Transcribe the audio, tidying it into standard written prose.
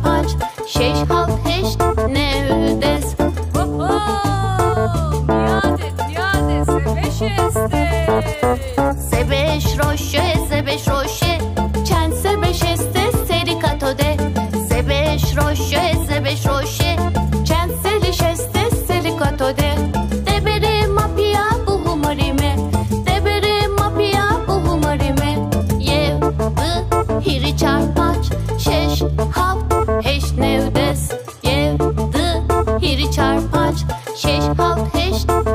paċ, šesh haft hesht neudes. Sebeş roşe, çend sebeş estes seri katode. Sebeş roşe, çend seliş estes seri katode. Debere mapia bu humarime, debere mapia bu humarime. Yev, dı, hiri çarpaç, şeş, haft, heşt nevdes. Yev, dı, hiri çarpaç, şeş, haft, heşt